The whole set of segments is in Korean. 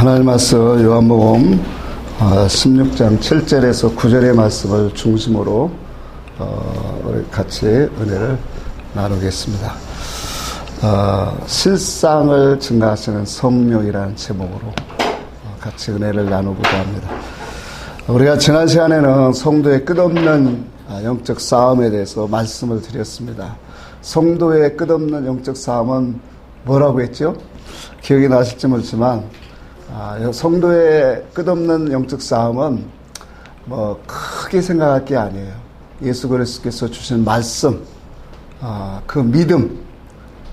하나님 말씀 요한복음 16장 7절에서 9절의 말씀을 중심으로 우리 같이 은혜를 나누겠습니다. 실상을 증가하시는 성령이라는 제목으로 같이 은혜를 나누고자 합니다. 우리가 지난 시간에는 성도의 끝없는 영적 싸움에 대해서 말씀을 드렸습니다. 성도의 끝없는 영적 싸움은 뭐라고 했죠? 기억이 나실지 모르지만 성도의 끝없는 영적 싸움은 크게 생각할 게 아니에요. 예수 그리스도께서 주신 말씀, 그 믿음,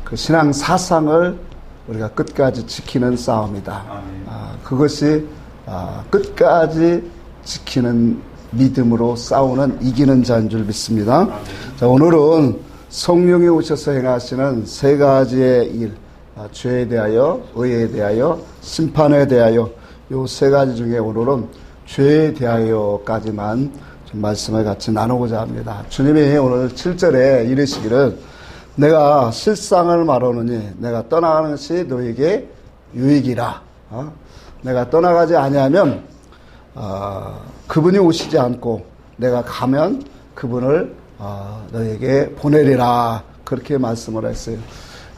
그 신앙 사상을 우리가 끝까지 지키는 싸움이다. 그것이 끝까지 지키는 믿음으로 싸우는 이기는 자인 줄 믿습니다. 자, 오늘은 성령이 오셔서 행하시는 세 가지의 일, 죄에 대하여, 의에 대하여, 심판에 대하여, 요 세 가지 중에 오늘은 죄에 대하여까지만 좀 말씀을 같이 나누고자 합니다. 주님이 오늘 7절에 이르시기를 내가 실상을 말하노니 내가 떠나가는 것이 너에게 유익이라. 내가 떠나가지 아니하면 그분이 오시지 않고 내가 가면 그분을 너에게 보내리라. 그렇게 말씀을 했어요.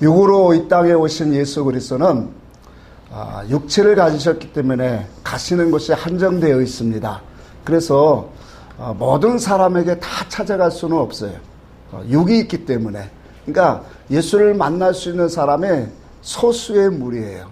육으로 이 땅에 오신 예수 그리스도는 육체를 가지셨기 때문에 가시는 곳이 한정되어 있습니다. 그래서 모든 사람에게 다 찾아갈 수는 없어요. 육이 있기 때문에. 그러니까 예수를 만날 수 있는 사람이 소수의 무리예요.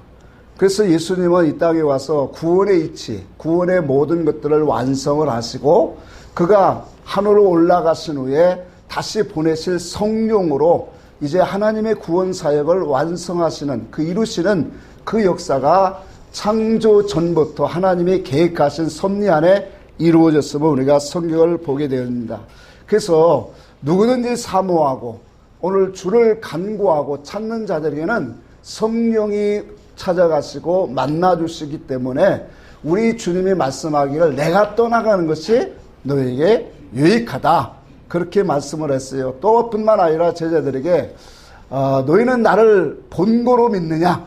그래서 예수님은 이 땅에 와서 구원의 이치, 구원의 모든 것들을 완성을 하시고 그가 하늘로 올라가신 후에 다시 보내실 성령으로 이제 하나님의 구원 사역을 완성하시는, 이루시는 그 역사가 창조 전부터 하나님이 계획하신 섭리 안에 이루어졌음을 우리가 성경을 보게 됩니다. 그래서 누구든지 사모하고 오늘 주를 간구하고 찾는 자들에게는 성령이 찾아가시고 만나주시기 때문에 우리 주님이 말씀하기를 내가 떠나가는 것이 너에게 유익하다. 그렇게 말씀을 했어요. 또 뿐만 아니라 제자들에게 너희는 나를 본고로 믿느냐?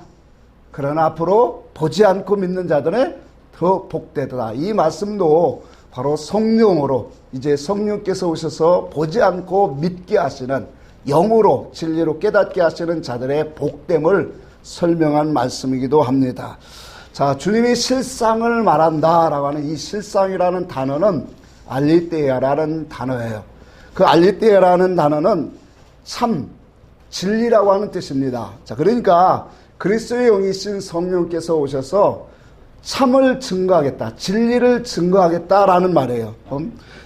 그러나 앞으로 보지 않고 믿는 자들은 더 복되더라. 이 말씀도 바로 성령으로 이제 성령께서 오셔서 보지 않고 믿게 하시는 영으로 진리로 깨닫게 하시는 자들의 복됨을 설명한 말씀이기도 합니다. 자, 주님이 실상을 말한다라고 하는 이 실상이라는 단어는 알리떼아라는 단어예요. 그 알리떼아라는 단어는 참, 진리라고 하는 뜻입니다. 자, 그러니까 그리스도의 영이신 성령께서 오셔서 참을 증거하겠다, 진리를 증거하겠다라는 말이에요.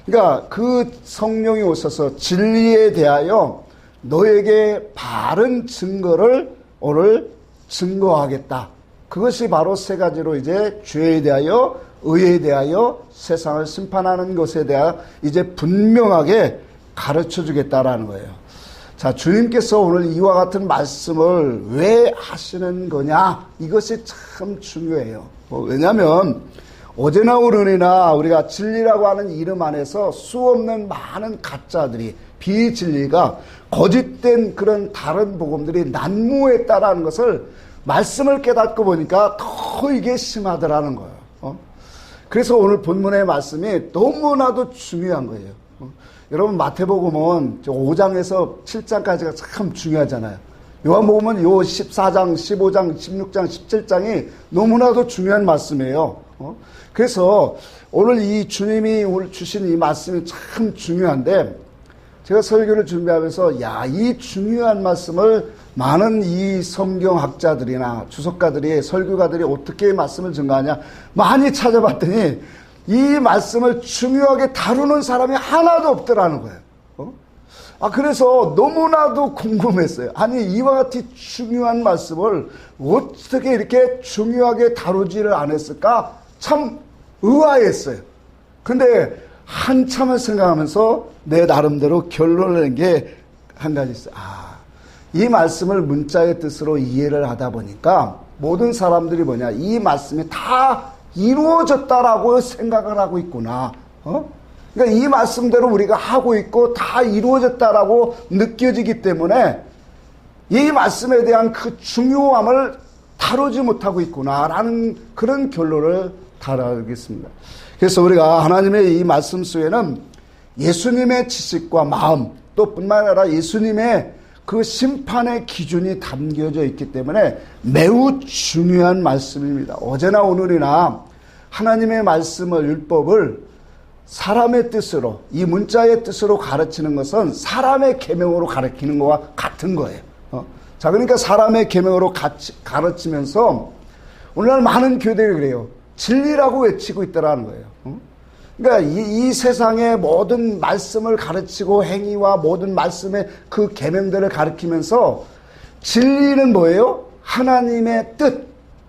그러니까 그 성령이 오셔서 진리에 대하여 너에게 바른 증거를 오늘 증거하겠다. 그것이 바로 세 가지로 이제 죄에 대하여, 의에 대하여, 세상을 심판하는 것에 대하여 이제 분명하게 가르쳐 주겠다라는 거예요. 자, 주님께서 오늘 이와 같은 말씀을 왜 하시는 거냐? 이것이 참 중요해요. 왜냐하면 어제나 오늘이나 우리가 진리라고 하는 이름 안에서 수없는 많은 가짜들이, 비진리가, 거짓된 그런 다른 복음들이 난무했다라는 것을 말씀을 깨닫고 보니까 더 이게 심하더라는 거예요. 그래서 오늘 본문의 말씀이 너무나도 중요한 거예요. 여러분 마태복음은 5장에서 7장까지가 참 중요하잖아요. 요한복음은 요 14장, 15장, 16장, 17장이 너무나도 중요한 말씀이에요. 그래서 오늘 이 주님이 오늘 주신 이 말씀이 참 중요한데 제가 설교를 준비하면서 이 중요한 말씀을 많은 이 성경학자들이나 주석가들이, 설교가들이 어떻게 말씀을 증거하냐 많이 찾아봤더니 이 말씀을 중요하게 다루는 사람이 하나도 없더라는 거예요. 그래서 너무나도 궁금했어요. 아니, 이와 같이 중요한 말씀을 어떻게 이렇게 중요하게 다루지를 않았을까? 참 의아했어요. 근데 한참을 생각하면서 내 나름대로 결론을 낸 게 한 가지 있어요. 이 말씀을 문자의 뜻으로 이해를 하다 보니까 모든 사람들이 뭐냐, 이 말씀이 다 이루어졌다라고 생각을 하고 있구나. 그러니까 이 말씀대로 우리가 하고 있고 다 이루어졌다라고 느껴지기 때문에 이 말씀에 대한 그 중요함을 다루지 못하고 있구나라는 그런 결론을 달아야겠습니다. 그래서 우리가 하나님의 이 말씀 속에는 예수님의 지식과 마음 또 뿐만 아니라 예수님의 그 심판의 기준이 담겨져 있기 때문에 매우 중요한 말씀입니다. 어제나 오늘이나 하나님의 말씀을 율법을 사람의 뜻으로 이 문자의 뜻으로 가르치는 것은 사람의 계명으로 가르치는 것과 같은 거예요. 자, 그러니까 사람의 계명으로 가르치면서 오늘날 많은 교회들이 그래요. 진리라고 외치고 있다라는 거예요. 그러니까 이 세상의 모든 말씀을 가르치고 행위와 모든 말씀의 그 계명들을 가르치면서 진리는 뭐예요? 하나님의 뜻,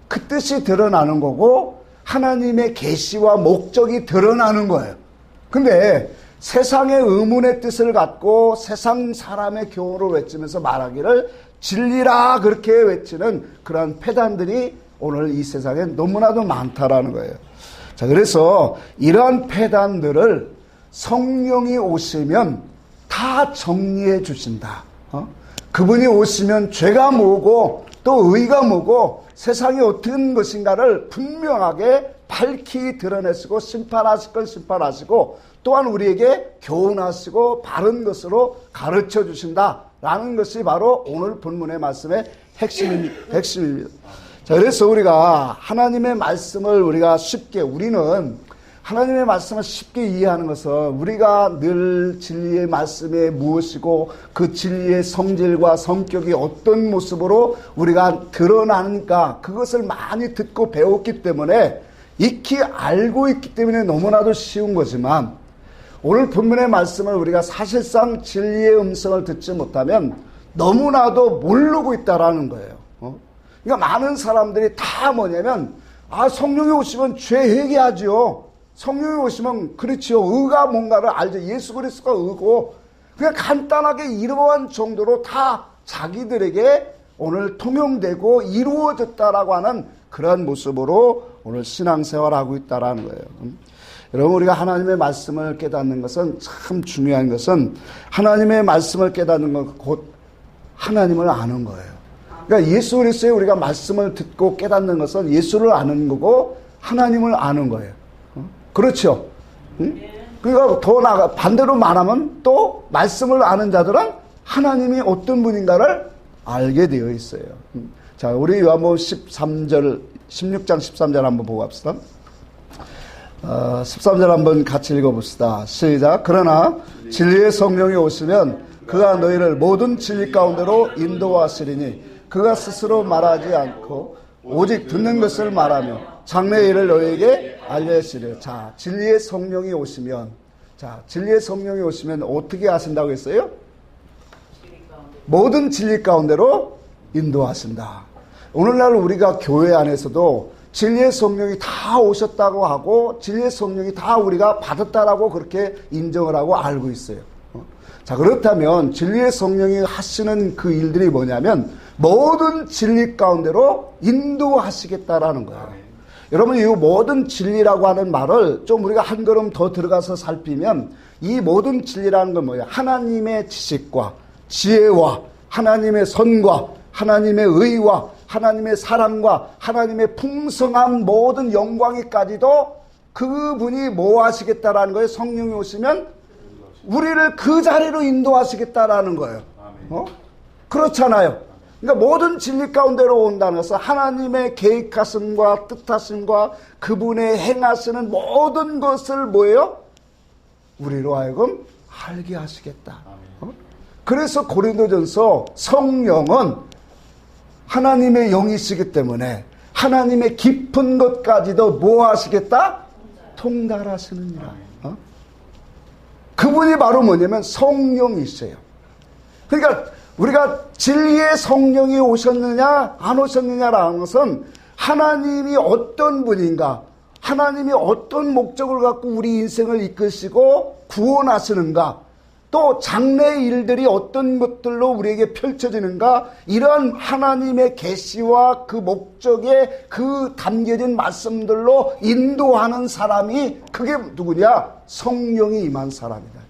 그 뜻이 드러나는 거고 하나님의 계시와 목적이 드러나는 거예요. 근데 세상의 의문의 뜻을 갖고 세상 사람의 교훈을 외치면서 말하기를 진리라 그렇게 외치는 그러한 패단들이 오늘 이 세상에 너무나도 많다라는 거예요. 자, 그래서 이러한 패단들을 성령이 오시면 다 정리해 주신다. 그분이 오시면 죄가 뭐고 또 의가 뭐고 세상이 어떤 것인가를 분명하게 밝히 드러내시고 심판하실 건 심판하시고 또한 우리에게 교훈하시고 바른 것으로 가르쳐 주신다라는 것이 바로 오늘 본문의 말씀의 핵심입니다. 자, 그래서 우리가 하나님의 말씀을 우리는 하나님의 말씀을 쉽게 이해하는 것은 우리가 늘 진리의 말씀에 무엇이고 그 진리의 성질과 성격이 어떤 모습으로 우리가 드러나니까 그것을 많이 듣고 배웠기 때문에 익히 알고 있기 때문에 너무나도 쉬운 거지만 오늘 본문의 말씀을 우리가 사실상 진리의 음성을 듣지 못하면 너무나도 모르고 있다라는 거예요. 그러니까 많은 사람들이 다 뭐냐면 성령이 오시면 죄 회개하지요. 성령이 오시면 그렇지요. 의가 뭔가를 알죠. 예수 그리스도가 의고 그냥 간단하게 이러한 정도로 다 자기들에게 오늘 통용되고 이루어졌다라고 하는 그런 모습으로 오늘 신앙생활하고 있다라는 거예요. 여러분 우리가 하나님의 말씀을 깨닫는 것은 참 중요한 것은 하나님의 말씀을 깨닫는 건 곧 하나님을 아는 거예요. 그러니까 예수 그리스도의 우리가 말씀을 듣고 깨닫는 것은 예수를 아는 거고 하나님을 아는 거예요. 그렇죠? 그러니까 더 나아가 반대로 말하면 또 말씀을 아는 자들은 하나님이 어떤 분인가를 알게 되어 있어요. 자, 우리 요한복음 16장 13절 한번 보고 갑시다. 13절 한번 같이 읽어봅시다. 시작. 그러나 진리의 성령이 오시면 그가 너희를 모든 진리 가운데로 인도하시리니 그가 스스로 말하지 않고 오직 듣는 것을 말하며 장래의 일을 너희에게 알려주시리라. 자, 진리의 성령이 오시면 어떻게 하신다고 했어요? 모든 진리 가운데로 인도하신다. 오늘날 우리가 교회 안에서도 진리의 성령이 다 오셨다고 하고 진리의 성령이 다 우리가 받았다라고 그렇게 인정을 하고 알고 있어요. 자, 그렇다면 진리의 성령이 하시는 그 일들이 뭐냐면 모든 진리 가운데로 인도하시겠다라는 거예요. 여러분, 이 모든 진리라고 하는 말을 좀 우리가 한 걸음 더 들어가서 살피면 이 모든 진리라는 건 뭐예요? 하나님의 지식과 지혜와 하나님의 선과 하나님의 의와 하나님의 사랑과 하나님의 풍성한 모든 영광이까지도 그분이 뭐 하시겠다라는 거예요? 성령이 오시면 우리를 그 자리로 인도하시겠다라는 거예요. 그렇잖아요. 그러니까 모든 진리 가운데로 온다는 것은 하나님의 계획하심과 뜻하심과 그분의 행하시는 모든 것을 뭐예요? 우리로 하여금 알게 하시겠다. 그래서 고린도전서 성령은 하나님의 영이시기 때문에 하나님의 깊은 것까지도 뭐 하시겠다? 통달하시느니라. 그분이 바로 뭐냐면 성령이세요. 그러니까 우리가 진리의 성령이 오셨느냐 안 오셨느냐라는 것은 하나님이 어떤 분인가, 하나님이 어떤 목적을 갖고 우리 인생을 이끄시고 구원하시는가, 또 장래의 일들이 어떤 것들로 우리에게 펼쳐지는가, 이런 하나님의 계시와 그 목적에 그 담겨진 말씀들로 인도하는 사람이 그게 누구냐? 성령이 임한 사람이다.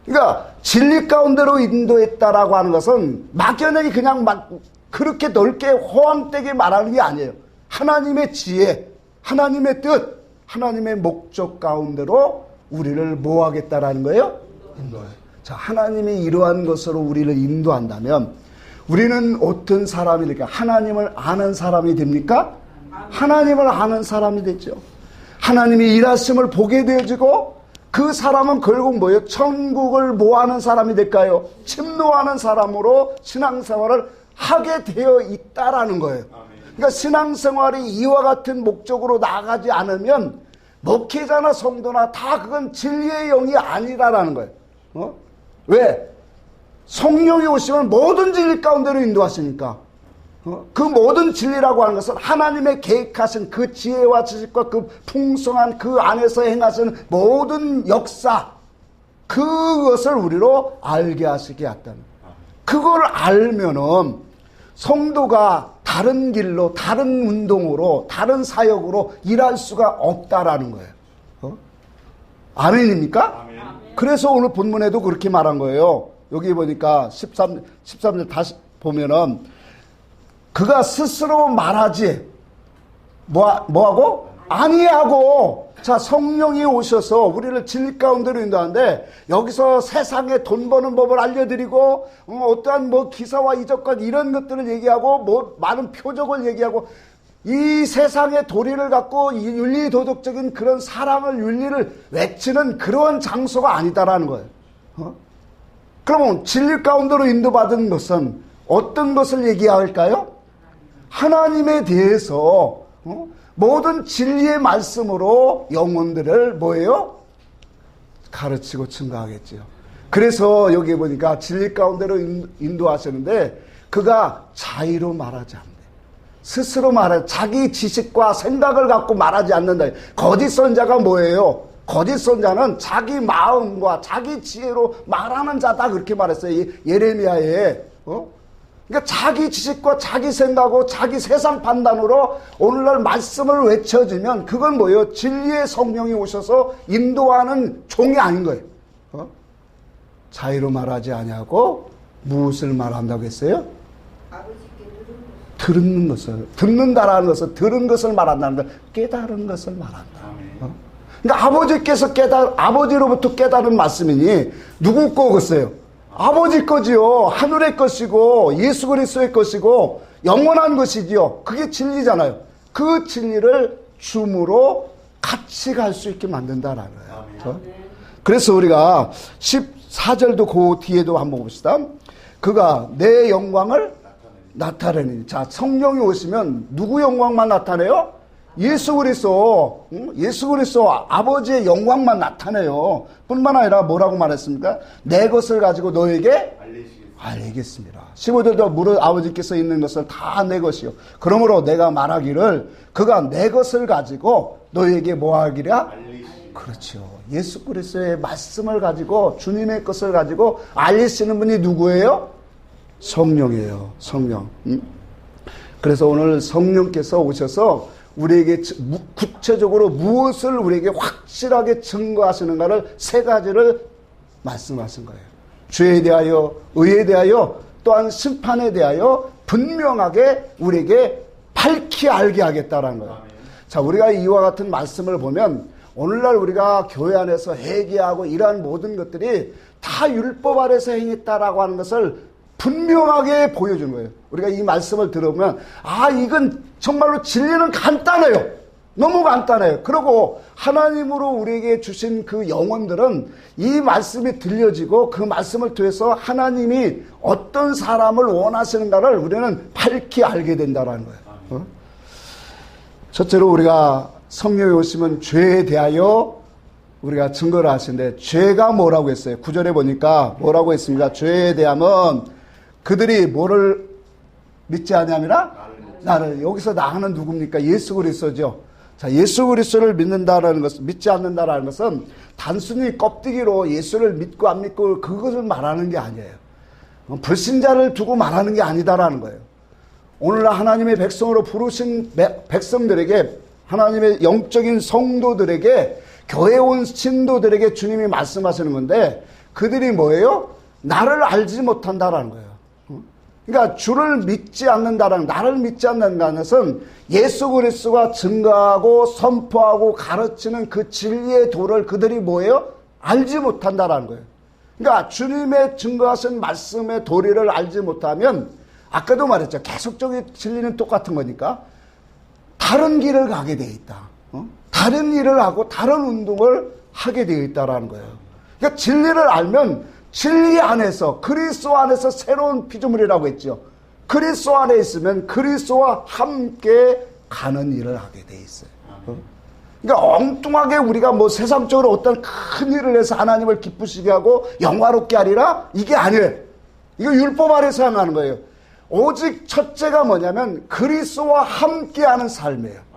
그러니까 진리 가운데로 인도했다라고 하는 것은 막연하게 그냥 막 그렇게 넓게 호황되게 말하는 게 아니에요. 하나님의 지혜, 하나님의 뜻, 하나님의 목적 가운데로 우리를 뭐 하겠다라는 거예요? 인도해요. 자, 하나님이 이러한 것으로 우리를 인도한다면 우리는 어떤 사람이 될까? 하나님을 아는 사람이 됩니까? 하나님을 아는 사람이 되죠. 하나님이 일하심을 보게 되어지고 그 사람은 결국 뭐예요? 천국을 모하는 사람이 될까요? 침노하는 사람으로 신앙생활을 하게 되어 있다라는 거예요. 그러니까 신앙생활이 이와 같은 목적으로 나가지 않으면 목회자나 성도나 다 그건 진리의 영이 아니라라는 거예요. 왜? 성령이 오시면 모든 진리 가운데로 인도하시니까. 그 모든 진리라고 하는 것은 하나님의 계획하신 그 지혜와 지식과 그 풍성한 그 안에서 행하신 모든 역사, 그것을 우리로 알게 하시게 했다는. 그걸 알면은 성도가 다른 길로, 다른 운동으로, 다른 사역으로 일할 수가 없다라는 거예요. 아멘입니까? 아멘. 그래서 오늘 본문에도 그렇게 말한 거예요. 여기 보니까 13절 다시 보면은 그가 스스로 말하지 뭐하고? 아니하고. 자, 성령이 오셔서 우리를 진리 가운데로 인도하는데 여기서 세상에 돈 버는 법을 알려드리고 어떠한 뭐 기사와 이적과 이런 것들을 얘기하고 뭐 많은 표적을 얘기하고 이 세상의 도리를 갖고 이 윤리 도덕적인 그런 사랑을 윤리를 외치는 그런 장소가 아니다라는 거예요. 그러면 진리 가운데로 인도받은 것은 어떤 것을 얘기할까요? 하나님에 대해서 모든 진리의 말씀으로 영혼들을 뭐예요? 가르치고 증거하겠지요. 그래서 여기 보니까 진리 가운데로 인도하시는데 그가 자의로 말하지 않는다. 스스로 말해 자기 지식과 생각을 갖고 말하지 않는다. 거짓 선자가 뭐예요? 거짓 선자는 자기 마음과 자기 지혜로 말하는 자다 그렇게 말했어요. 예레미야에. 그러니까 자기 지식과 자기 생각하고 자기 세상 판단으로 오늘날 말씀을 외쳐주면 그건 뭐예요? 진리의 성령이 오셔서 인도하는 종이 아닌 거예요. 자의로 말하지 아니하고 무엇을 말한다고 했어요? 듣는 것을. 듣는다라는 것은 들은 것을 말한다는 것, 깨달은 것을 말한다. 그러니까 아버지께서 아버지로부터 깨달은 말씀이니 누구 거겠어요? 아버지 거지요. 하늘의 것이고 예수 그리스도의 것이고 영원한 것이지요. 그게 진리잖아요. 그 진리를 줌으로 같이 갈 수 있게 만든다라는 거예요. 그래서 우리가 14절도 그 뒤에도 한번 봅시다. 그가 내 영광을 나타내니. 자, 성령이 오시면 누구 영광만 나타내요? 예수 그리스도 아버지의 영광만 나타내요. 뿐만 아니라 뭐라고 말했습니까? 내 것을 가지고 너에게 알리겠습니다. 15절도 무릇 아버지께서 있는 것은 다 내 것이요. 그러므로 내가 말하기를 그가 내 것을 가지고 너에게 뭐 하기랴? 그렇죠. 예수 그리스도의 말씀을 가지고 주님의 것을 가지고 알리시는 분이 누구예요? 성령이에요. 성령. 그래서 오늘 성령께서 오셔서 우리에게 구체적으로 무엇을 우리에게 확실하게 증거하시는가를 세 가지를 말씀하신 거예요. 죄에 대하여, 의에 대하여, 또한 심판에 대하여 분명하게 우리에게 밝히 알게 하겠다라는 거예요. 자, 우리가 이와 같은 말씀을 보면 오늘날 우리가 교회 안에서 회개하고 이러한 모든 것들이 다 율법 아래서 행했다라고 하는 것을 분명하게 보여주는 거예요. 우리가 이 말씀을 들으면 이건 정말로 진리는 간단해요. 너무 간단해요. 그리고 하나님으로 우리에게 주신 그 영혼들은 이 말씀이 들려지고 그 말씀을 통해서 하나님이 어떤 사람을 원하시는가를 우리는 밝히 알게 된다는 거예요. 첫째로 우리가 성령이 오시면 죄에 대하여 우리가 증거를 하시는데 죄가 뭐라고 했어요? 9절에 보니까 뭐라고 했습니까? 죄에 대하면 그들이 뭐를 믿지 아니함이라? 나를. 여기서 나는 누굽니까? 예수 그리스도죠. 자, 예수 그리스도를 믿는다라는 것은, 믿지 않는다라는 것은 단순히 껍데기로 예수를 믿고 안 믿고 그것을 말하는 게 아니에요. 불신자를 두고 말하는 게 아니다라는 거예요. 오늘날 하나님의 백성으로 부르신 백성들에게, 하나님의 영적인 성도들에게, 교회 온 신도들에게 주님이 말씀하시는 건데 그들이 뭐예요? 나를 알지 못한다라는 거예요. 그러니까 주를 믿지 않는다는, 나를 믿지 않는다는 것은 예수 그리스도가 증거하고 선포하고 가르치는 그 진리의 도를 그들이 뭐예요? 알지 못한다라는 거예요. 그러니까 주님의 증거하신 말씀의 도리를 알지 못하면, 아까도 말했죠. 계속적인 진리는 똑같은 거니까 다른 길을 가게 되어 있다. 다른 일을 하고 다른 운동을 하게 되어 있다라는 거예요. 그러니까 진리를 알면 진리 안에서, 그리스도 안에서 새로운 피조물이라고 했죠. 그리스도 안에 있으면 그리스도와 함께 가는 일을 하게 돼 있어요. 그러니까 엉뚱하게 우리가 뭐 세상적으로 어떤 큰 일을 해서 하나님을 기쁘시게 하고 영화롭게 하리라? 이게 아니에요. 이거 율법 아래서 행하는 거예요. 오직 첫째가 뭐냐면 그리스도와 함께하는 삶이에요.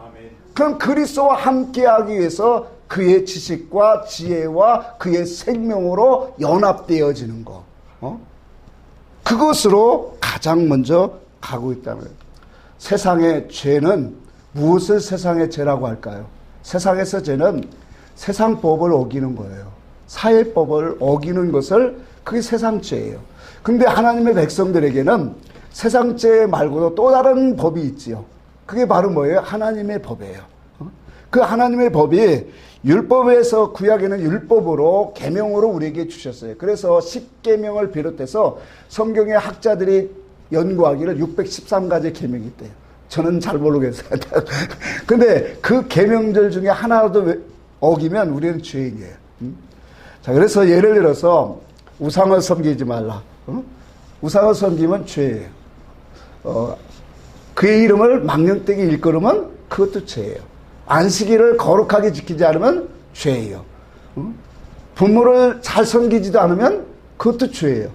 그럼 그리스도와 함께하기 위해서 그의 지식과 지혜와 그의 생명으로 연합되어지는 거, 그것으로 가장 먼저 가고 있다는 거예요. 세상의 죄는 무엇을 세상의 죄라고 할까요? 세상에서 죄는 세상 법을 어기는 거예요. 사회법을 어기는 것을, 그게 세상 죄예요. 근데 하나님의 백성들에게는 세상 죄 말고도 또 다른 법이 있지요. 그게 바로 뭐예요? 하나님의 법이에요. 그 하나님의 법이 율법에서, 구약에는 율법으로 계명으로 우리에게 주셨어요. 그래서 10계명을 비롯해서 성경의 학자들이 연구하기를 613가지 계명이 있대요. 저는 잘 모르겠어요. 근데 그 계명들 중에 하나라도 어기면 우리는 죄인이에요. 자, 그래서 예를 들어서 우상을 섬기지 말라. 우상을 섬기면 죄예요. 그의 이름을 망령되게 일컬으면 그것도 죄예요. 안식일을 거룩하게 지키지 않으면 죄예요. 부모를 잘 섬기지도 않으면 그것도 죄예요.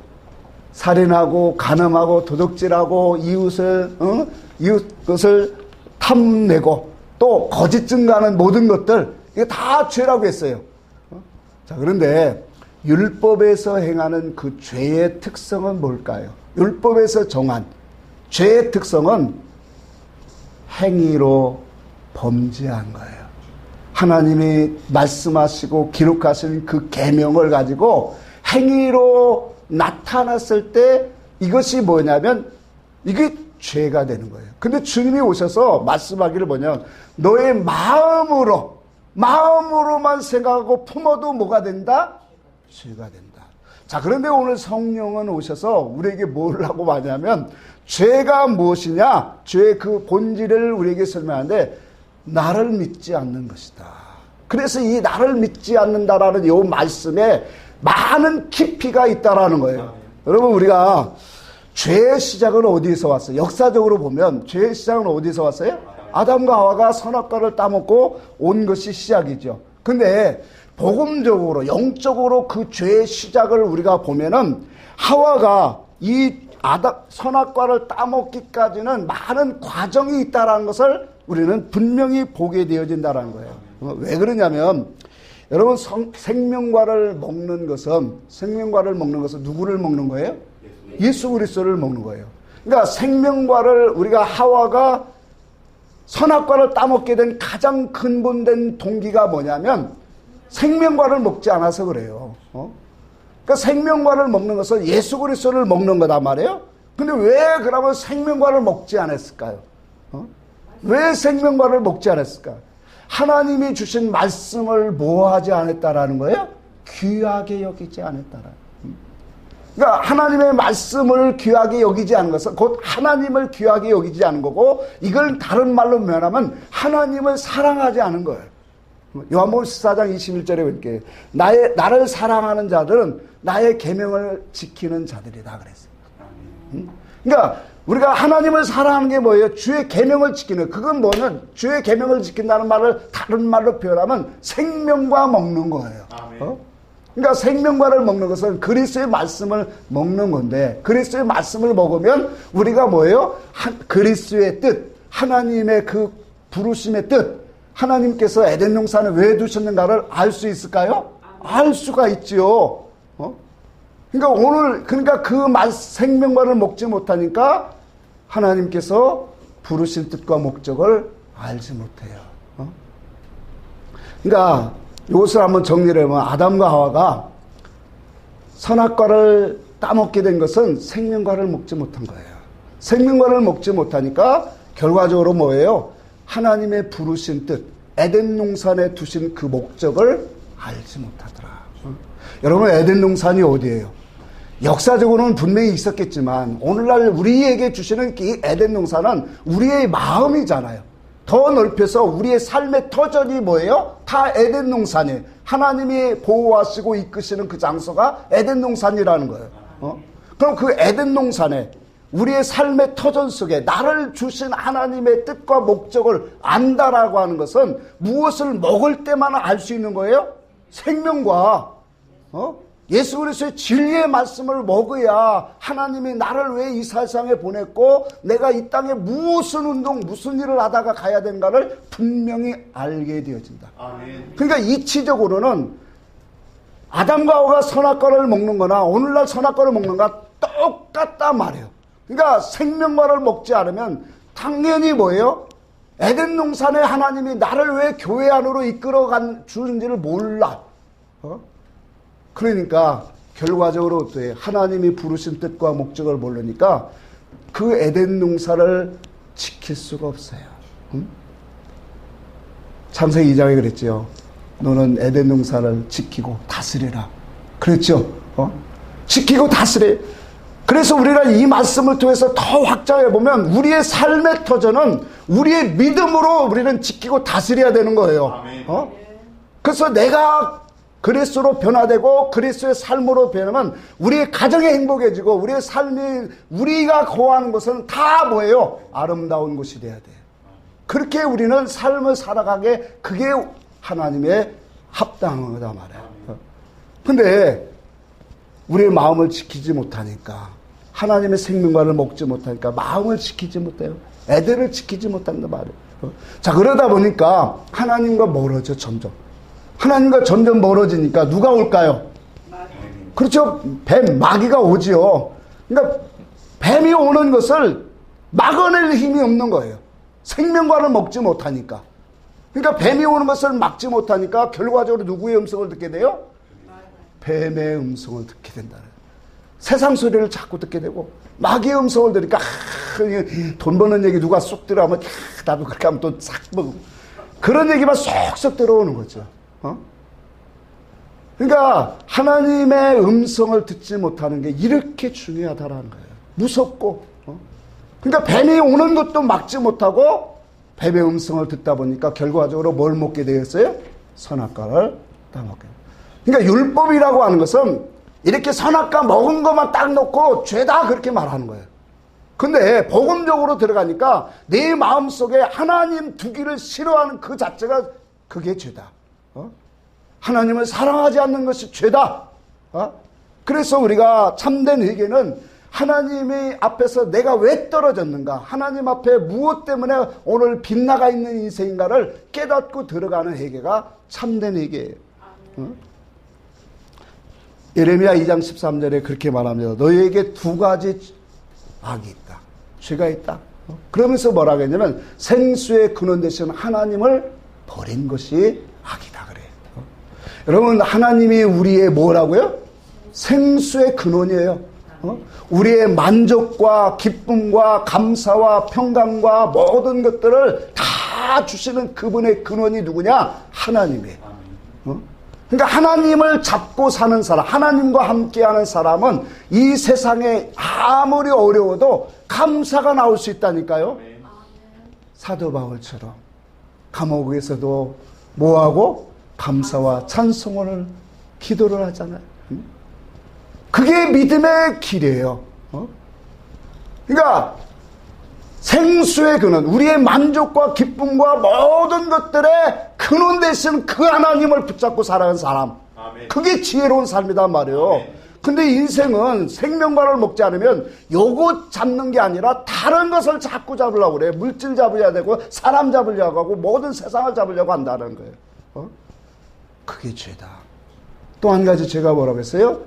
살인하고 간음하고 도둑질하고 이웃을 탐내고 또 거짓 증거하는 모든 것들, 이게 다 죄라고 했어요. 자, 그런데 율법에서 행하는 그 죄의 특성은 뭘까요? 율법에서 정한 죄의 특성은 행위로 범죄한 거예요. 하나님이 말씀하시고 기록하신 그 계명을 가지고 행위로 나타났을 때 이것이 뭐냐면 이게 죄가 되는 거예요. 근데 주님이 오셔서 말씀하기를 뭐냐면 너의 마음으로만 생각하고 품어도 뭐가 된다? 죄가 된다. 자, 그런데 오늘 성령은 오셔서 우리에게 뭘 하고 말하냐면 죄가 무엇이냐? 죄의 그 본질을 우리에게 설명하는데 나를 믿지 않는 것이다. 그래서 이 나를 믿지 않는다라는 이 말씀에 많은 깊이가 있다라는 거예요. 여러분, 우리가 죄의 시작은 어디에서 왔어요? 역사적으로 보면 죄의 시작은 어디서 왔어요? 아담과 하와가 선악과를 따먹고 온 것이 시작이죠. 근데 복음적으로, 영적으로 그 죄의 시작을 우리가 보면은 하와가 이 선악과를 따먹기까지는 많은 과정이 있다라는 것을 우리는 분명히 보게 되어진다는 거예요. 왜 그러냐면 여러분, 생명과를 먹는 것은 누구를 먹는 거예요? 예수 그리스도를 먹는 거예요. 그러니까 생명과를 우리가 하와가 선악과를 따먹게 된 가장 근본된 동기가 뭐냐면 생명과를 먹지 않아서 그래요. 그러니까 생명과를 먹는 것은 예수 그리스도를 먹는 거단 말이에요. 근데 왜 그러면 생명과를 먹지 않았을까요? 왜 생명과를 먹지 않았을까? 하나님이 주신 말씀을 뭐하지 않았다라는 거예요? 귀하게 여기지 않았다라는. 그러니까 하나님의 말씀을 귀하게 여기지 않은 것은 곧 하나님을 귀하게 여기지 않은 거고, 이걸 다른 말로 표현하면 하나님을 사랑하지 않은 거예요. 요한복음 14장 21절에 이렇게 나를 사랑하는 자들은 나의 계명을 지키는 자들이다 그랬어요. 그러니까 우리가 하나님을 사랑하는 게 뭐예요? 주의 계명을 지키는. 그건 뭐는 주의 계명을 지킨다는 말을 다른 말로 표현하면 생명과 먹는 거예요. 그러니까 생명과를 먹는 것은 그리스도의 말씀을 먹는 건데, 그리스도의 말씀을 먹으면 우리가 뭐예요? 그리스도의 뜻, 하나님의 그 부르심의 뜻, 하나님께서 에덴 동산을 왜 두셨는가를 알 수 있을까요? 알 수가 있지요. 그러니까 그 생명과를 먹지 못하니까 하나님께서 부르신 뜻과 목적을 알지 못해요. 그러니까 이것을 한번 정리를 해보면 아담과 하와가 선악과를 따먹게 된 것은 생명과를 먹지 못한 거예요. 생명과를 먹지 못하니까 결과적으로 뭐예요? 하나님의 부르신 뜻, 에덴 동산에 두신 그 목적을 알지 못하더라. 여러분, 에덴 동산이 어디예요? 역사적으로는 분명히 있었겠지만 오늘날 우리에게 주시는 이 에덴 동산은 우리의 마음이잖아요. 더 넓혀서 우리의 삶의 터전이 뭐예요? 다 에덴 동산이에요. 하나님이 보호하시고 이끄시는 그 장소가 에덴 동산이라는 거예요. 그럼 그 에덴 동산에 우리의 삶의 터전 속에 나를 주신 하나님의 뜻과 목적을 안다라고 하는 것은 무엇을 먹을 때만 알 수 있는 거예요? 생명과 예수 그리스도의 진리의 말씀을 먹어야 하나님이 나를 왜 이 세상에 보냈고 내가 이 땅에 무슨 운동 무슨 일을 하다가 가야 되는가를 분명히 알게 되어진다. 아멘. 그러니까 이치적으로는 아담과 하와가 선악과를 먹는 거나 오늘날 선악과를 먹는 거나 똑같단 말이에요. 그러니까 생명과를 먹지 않으면 당연히 뭐예요? 에덴 동산에 하나님이 나를 왜 교회 안으로 이끌어 주는지를 몰라. 그러니까 결과적으로 어때요? 하나님이 부르신 뜻과 목적을 모르니까 그 에덴 동산을 지킬 수가 없어요. 창세기 2장에 그랬죠. 너는 에덴 동산을 지키고 다스리라. 그랬죠. 지키고 다스려. 그래서 우리가 이 말씀을 통해서 더 확장해 보면 우리의 삶의 터전은 우리의 믿음으로 우리는 지키고 다스려야 되는 거예요. 그래서 내가 그리스도로 변화되고 그리스도의 삶으로 변하면 우리의 가정이 행복해지고 우리의 삶이 우리가 거하는 것은 다 뭐예요? 아름다운 곳이 돼야 돼요. 그렇게 우리는 삶을 살아가게 그게 하나님의 합당하다 말이에요. 근데 우리의 마음을 지키지 못하니까 하나님의 생명과를 먹지 못하니까 마음을 지키지 못해요. 애들을 지키지 못한단 말이에요. 자, 그러다 보니까 하나님과 멀어져 점점. 하나님과 점점 멀어지니까 누가 올까요? 그렇죠. 뱀, 마귀가 오지요. 그러니까 뱀이 오는 것을 막아낼 힘이 없는 거예요. 생명과를 먹지 못하니까. 그러니까 뱀이 오는 것을 막지 못하니까 결과적으로 누구의 음성을 듣게 돼요? 뱀의 음성을 듣게 된다. 세상 소리를 자꾸 듣게 되고 마귀의 음성을 들으니까 돈 버는 얘기 누가 쏙 들어가면 나도 그렇게 하면 또 싹 먹고 그런 얘기만 쏙쏙 들어오는 거죠. 그러니까 하나님의 음성을 듣지 못하는 게 이렇게 중요하다라는 거예요. 무섭고. 그러니까 뱀이 오는 것도 막지 못하고 뱀의 음성을 듣다 보니까 결과적으로 뭘 먹게 되었어요? 선악과를 따먹게 돼요. 그러니까 율법이라고 하는 것은 이렇게 선악과 먹은 것만 딱 놓고 죄다 그렇게 말하는 거예요. 근데 복음적으로 들어가니까 내 마음속에 하나님 두기를 싫어하는 그 자체가 그게 죄다. 하나님을 사랑하지 않는 것이 죄다. 그래서 우리가 참된 회개는 하나님의 앞에서 내가 왜 떨어졌는가, 하나님 앞에 무엇 때문에 오늘 빗나가 있는 인생인가를 깨닫고 들어가는 회개가 참된 회개예요. 예레미야 2장 13절에 그렇게 말합니다. 너희에게 두 가지 악이 있다. 죄가 있다. 그러면서 뭐라고 했냐면 생수의 근원 되신 하나님을 버린 것이 악이다 그래요. 여러분, 하나님이 우리의 뭐라고요? 생수의 근원이에요. 우리의 만족과 기쁨과 감사와 평강과 모든 것들을 다 주시는 그분의 근원이 누구냐? 하나님이에요. 그러니까 하나님을 잡고 사는 사람, 하나님과 함께하는 사람은 이 세상에 아무리 어려워도 감사가 나올 수 있다니까요. 사도 바울처럼 감옥에서도 뭐하고? 감사와 찬송을 기도를 하잖아요. 그게 믿음의 길이에요. 그러니까 생수의 근원, 우리의 만족과 기쁨과 모든 것들의 근원 되신 그 하나님을 붙잡고 살아가는 사람, 그게 지혜로운 삶이단 말이에요. 근데 인생은 생명과를 먹지 않으면 요거 잡는 게 아니라 다른 것을 자꾸 잡으려고 그래. 물질 잡으려고 되고 사람 잡으려고 하고 모든 세상을 잡으려고 한다는 거예요. 그게 죄다. 또 한 가지 제가 뭐라고 했어요?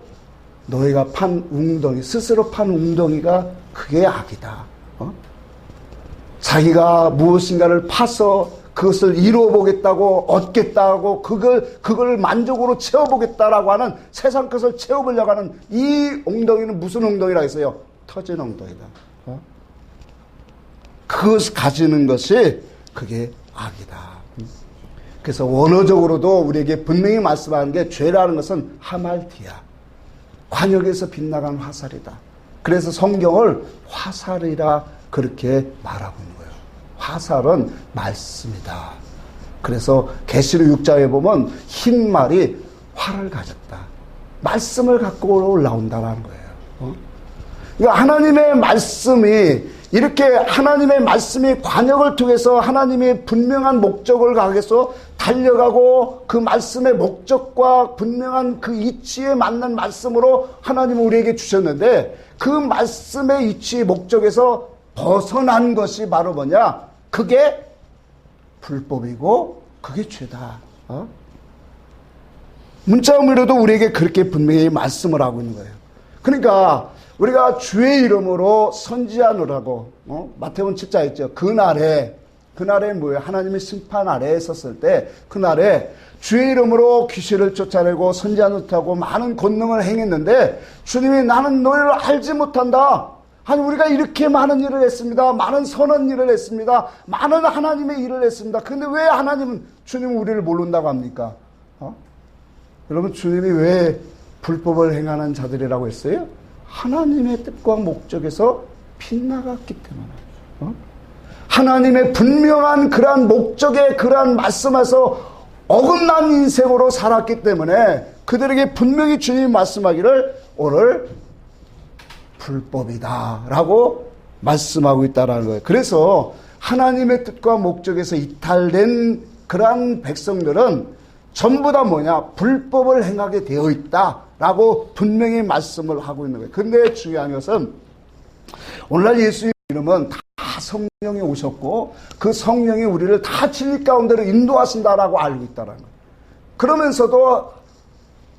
너희가 판 웅덩이, 스스로 판 웅덩이가 그게 악이다. 자기가 무엇인가를 파서 그것을 이루어보겠다고, 얻겠다고, 그걸 만족으로 채워보겠다라고 하는 세상 것을 채워보려고 하는 이 웅덩이는 무슨 웅덩이라고 했어요? 터진 웅덩이다. 그것을 가지는 것이 그게 악이다. 그래서 원어적으로도 우리에게 분명히 말씀하는 게 죄라는 것은 하말티야. 관역에서 빗나간 화살이다. 그래서 성경을 화살이라 그렇게 말하고 있는 거예요. 화살은 말씀이다. 그래서 계시록 6장에 보면 흰 말이 활을 가졌다. 말씀을 갖고 올라온다는 거예요. 그러니까 하나님의 말씀이 이렇게 하나님의 말씀이 관역을 통해서 하나님의 분명한 목적을 가게해서 달려가고 그 말씀의 목적과 분명한 그 이치에 맞는 말씀으로 하나님은 우리에게 주셨는데 그 말씀의 이치 목적에서 벗어난 것이 바로 뭐냐? 그게 불법이고 그게 죄다. 문자음으로도 우리에게 그렇게 분명히 말씀을 하고 있는 거예요. 그러니까 우리가 주의 이름으로 선지하느라고 마태복음 7장 있죠. 그날에 뭐예요? 하나님의 심판 아래에 섰을 때 그날에 주의 이름으로 귀신을 쫓아내고 선지하는 듯하고 많은 권능을 행했는데 주님이 나는 너희를 알지 못한다. 아니 우리가 이렇게 많은 일을 했습니다. 많은 선한 일을 했습니다. 많은 하나님의 일을 했습니다. 근데 왜 주님은 우리를 모른다고 합니까? 여러분 주님이 왜 불법을 행하는 자들이라고 했어요? 하나님의 뜻과 목적에서 빗나갔기 때문에. 하나님의 분명한 그러한 목적의 그러한 말씀에서 어긋난 인생으로 살았기 때문에 그들에게 분명히 주님이 말씀하기를 오늘 불법이다 라고 말씀하고 있다는 거예요. 그래서 하나님의 뜻과 목적에서 이탈된 그러한 백성들은 전부 다 뭐냐? 불법을 행하게 되어 있다라고 분명히 말씀을 하고 있는 거예요. 근데 중요한 것은 오늘날 예수의 이름은 다 성령이 오셨고 그 성령이 우리를 다 진리 가운데로 인도하신다라고 알고 있다는 거예요. 그러면서도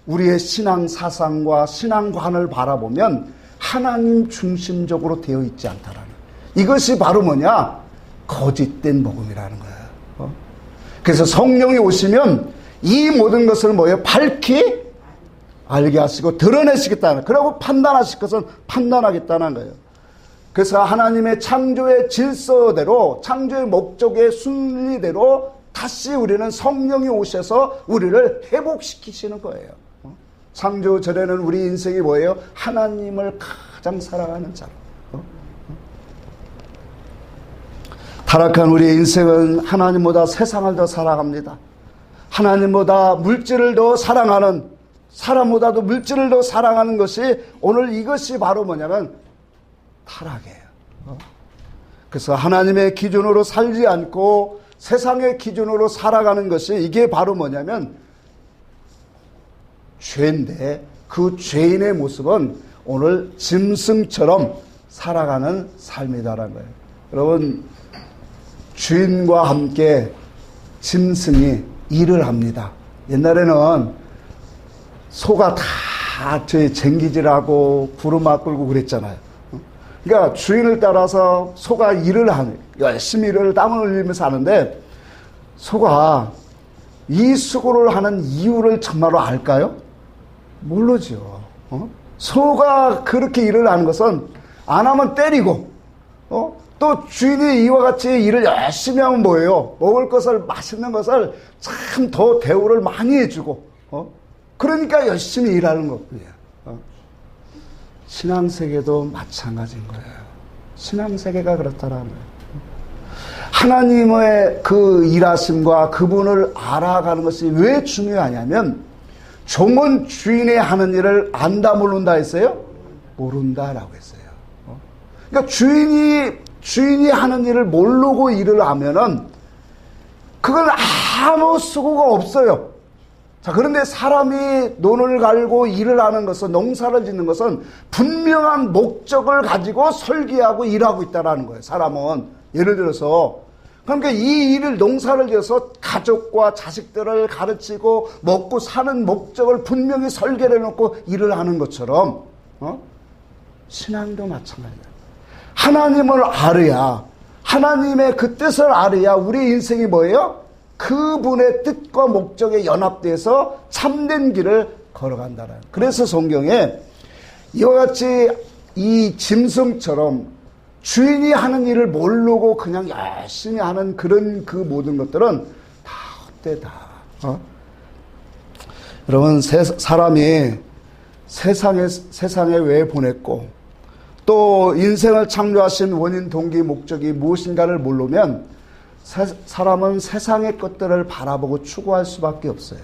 우리의 신앙 사상과 신앙관을 바라보면 하나님 중심적으로 되어 있지 않다라는 거예요. 이것이 바로 뭐냐? 거짓된 복음이라는 거예요. 그래서 성령이 오시면 이 모든 것을 뭐예요? 밝히 알게 하시고 드러내시겠다는 거예요. 그리고 판단하실 것은 판단하겠다는 거예요. 그래서 하나님의 창조의 질서대로 창조의 목적의 순리대로 다시 우리는 성령이 오셔서 우리를 회복시키시는 거예요. 창조 전에는 우리 인생이 뭐예요? 하나님을 가장 사랑하는 자로. 타락한 우리의 인생은 하나님보다 세상을 더 사랑합니다. 하나님보다 물질을 더 사랑하는, 사람보다도 물질을 더 사랑하는 것이 오늘 이것이 바로 뭐냐면 타락이에요. 그래서 하나님의 기준으로 살지 않고 세상의 기준으로 살아가는 것이 이게 바로 뭐냐면 죄인데 그 죄인의 모습은 오늘 짐승처럼 살아가는 삶이다라는 거예요. 여러분, 주인과 함께 짐승이 일을 합니다. 옛날에는 소가 다 쟁기질하고 부르마 끌고 그랬잖아요. 그러니까 주인을 따라서 소가 일을 열심히 일을 땀을 흘리면서 하는데 소가 이 수고를 하는 이유를 정말로 알까요? 모르죠. 소가 그렇게 일을 하는 것은 안 하면 때리고 또 주인이 이와 같이 일을 열심히 하면 뭐예요? 먹을 것을 맛있는 것을 참 더 대우를 많이 해주고 그러니까 열심히 일하는 것뿐이에요. 신앙세계도 마찬가지인 거예요. 신앙세계가 그렇다는 거예요. 하나님의 그 일하심과 그분을 알아가는 것이 왜 중요하냐면 종은 주인의 하는 일을 안다 모른다 했어요? 모른다라고 했어요. 그러니까 주인이 하는 일을 모르고 일을 하면은 그건 아무 수고가 없어요. 자, 그런데 사람이 논을 갈고 일을 하는 것은, 농사를 짓는 것은 분명한 목적을 가지고 설계하고 일하고 있다는 거예요. 사람은 예를 들어서 그러니까 이 일을 농사를 지어서 가족과 자식들을 가르치고 먹고 사는 목적을 분명히 설계를 해놓고 일을 하는 것처럼 신앙도 마찬가지다. 하나님을 알아야, 하나님의 그 뜻을 알아야 우리 인생이 뭐예요? 그분의 뜻과 목적에 연합돼서 참된 길을 걸어간다는. 그래서 성경에 이와 같이 이 짐승처럼 주인이 하는 일을 모르고 그냥 열심히 하는 그런 그 모든 것들은 다 헛되다. 여러분, 사람이 세상에 왜 보냈고 또 인생을 창조하신 원인, 동기, 목적이 무엇인가를 모르면 사람은 세상의 것들을 바라보고 추구할 수밖에 없어요.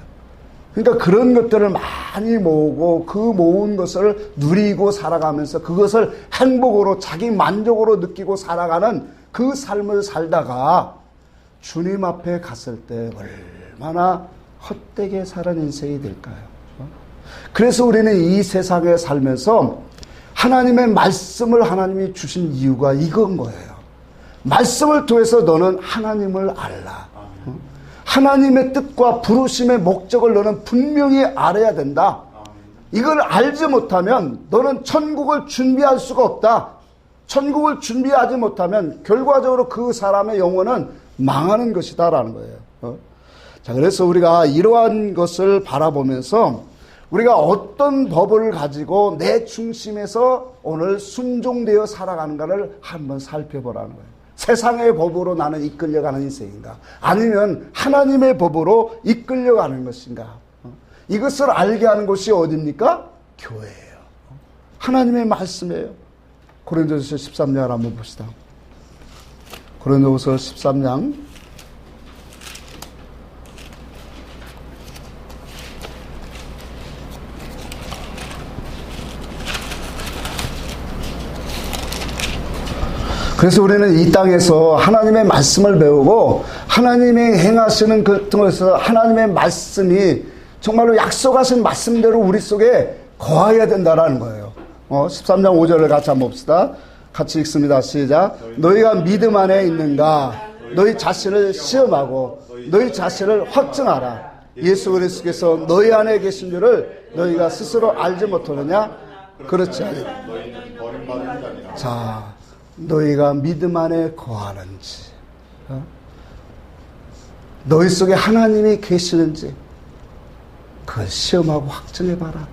그러니까 그런 것들을 많이 모으고 그 모은 것을 누리고 살아가면서 그것을 행복으로 자기 만족으로 느끼고 살아가는 그 삶을 살다가 주님 앞에 갔을 때 얼마나 헛되게 사는 인생이 될까요? 그래서 우리는 이 세상에 살면서 하나님의 말씀을 하나님이 주신 이유가 이건 거예요. 말씀을 통해서 너는 하나님을 알라. 하나님의 뜻과 부르심의 목적을 너는 분명히 알아야 된다. 이걸 알지 못하면 너는 천국을 준비할 수가 없다. 천국을 준비하지 못하면 결과적으로 그 사람의 영혼은 망하는 것이다 라는 거예요. 자, 그래서 우리가 이러한 것을 바라보면서 우리가 어떤 법을 가지고 내 중심에서 오늘 순종되어 살아가는가를 한번 살펴보라는 거예요. 세상의 법으로 나는 이끌려가는 인생인가? 아니면 하나님의 법으로 이끌려가는 것인가? 이것을 알게 하는 곳이 어디입니까? 교회예요. 하나님의 말씀이에요. 고린도후서 13장 한번 봅시다. 고린도후서 13장 그래서 우리는 이 땅에서 하나님의 말씀을 배우고 하나님의 행하시는 그 통해서 하나님의 말씀이 정말로 약속하신 말씀대로 우리 속에 거해야 된다라는 거예요. 13장 5절을 같이 한번 봅시다. 같이 읽습니다. 시작. 너희가 믿음 안에 있는가? 너희 자신을 시험하고 너희 자신을 확증하라. 예수 그리스도께서 너희 안에 계신 줄을 너희가 스스로 알지 못하느냐? 그렇지 않으냐. 자, 너희가 믿음 안에 거하는지, 너희 속에 하나님이 계시는지 그걸 시험하고 확증해봐라.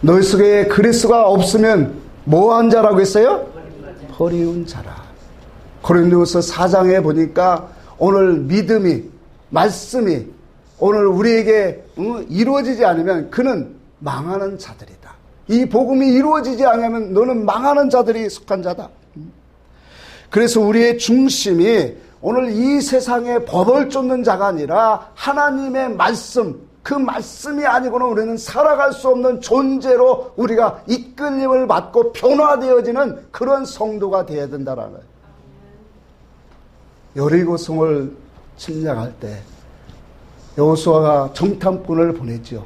너희 속에 그리스도가 없으면 뭐한 자라고 했어요? 버리운 자라. 고린도후서 4장에 보니까 오늘 믿음이, 말씀이 오늘 우리에게 이루어지지 않으면 그는 망하는 자들이다. 이 복음이 이루어지지 않으면 너는 망하는 자들이 속한 자다. 그래서 우리의 중심이 오늘 이 세상의 법을 쫓는 자가 아니라 하나님의 말씀, 그 말씀이 아니고는 우리는 살아갈 수 없는 존재로 우리가 이끌림을 받고 변화되어지는 그런 성도가 되어야 된다라는 거예요. 여리고성을 침략할 때 여호수아가 정탐꾼을 보냈죠.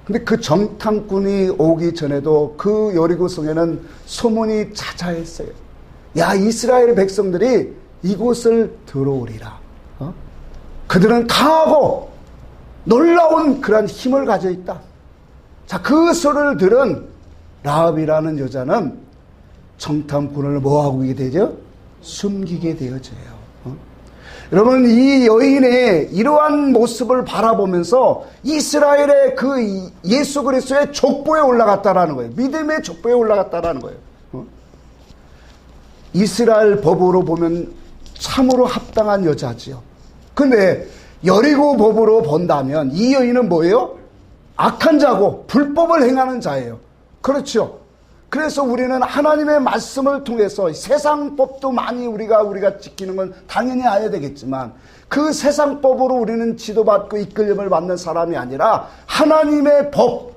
근데 그 정탐꾼이 오기 전에도 그 여리고성에는 소문이 자자했어요. 야, 이스라엘 백성들이 이곳을 들어오리라. 그들은 강하고 놀라운 그런 힘을 가져 있다. 자, 그 소리를 들은 라합이라는 여자는 정탐꾼을 뭐하고 있게 되죠? 숨기게 되어져요. 여러분, 이 여인의 이러한 모습을 바라보면서 이스라엘의 그 예수 그리스도의 족보에 올라갔다라는 거예요. 믿음의 족보에 올라갔다라는 거예요. 이스라엘 법으로 보면 참으로 합당한 여자지요. 근데 여리고 법으로 본다면 이 여인은 뭐예요? 악한 자고 불법을 행하는 자예요. 그렇죠. 그래서 우리는 하나님의 말씀을 통해서 세상 법도 많이 우리가 지키는 건 당연히 알아야 되겠지만 그 세상 법으로 우리는 지도받고 이끌림을 받는 사람이 아니라 하나님의 법,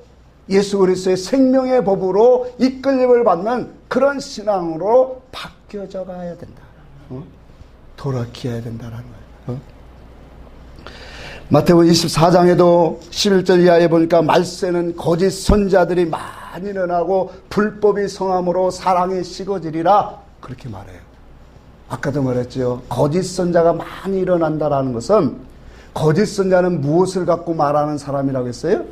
예수 그리스도의 생명의 법으로 이끌림을 받는 그런 신앙으로 바뀌어져 가야 된다. 돌아키야 된다라는 거예요. 마태복음 24장에도 11절 이하에 보니까 말세는 거짓 선자들이 많이 일어나고 불법이 성함으로 사랑이 식어지리라 그렇게 말해요. 아까도 말했죠. 거짓 선자가 많이 일어난다라는 것은 거짓 선자는 무엇을 갖고 말하는 사람이라고 했어요?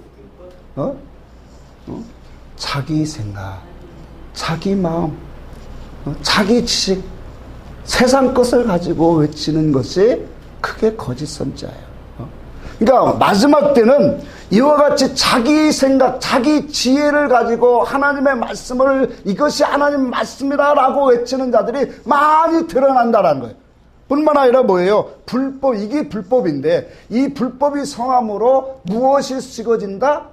자기 생각, 자기 마음, 자기 지식, 세상 것을 가지고 외치는 것이 그게 거짓 선자예요. 그러니까 마지막 때는 이와 같이 자기 생각, 자기 지혜를 가지고 하나님의 말씀을 이것이 하나님 말씀이라고 외치는 자들이 많이 드러난다는 거예요. 뿐만 아니라 뭐예요? 불법, 이게 불법인데 이 불법이 성함으로 무엇이 식어진다?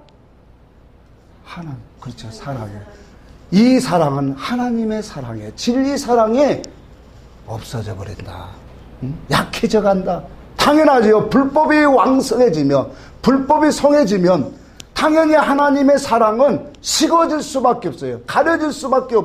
하나님, 그렇죠. 사랑이에요. 이 사랑은 하나님의 사랑이에요. 진리 사랑이 없어져 버린다. 약해져 간다. 당연하죠. 불법이 왕성해지면, 불법이 성해지면 당연히 하나님의 사랑은 식어질 수밖에 없어요. 가려질 수밖에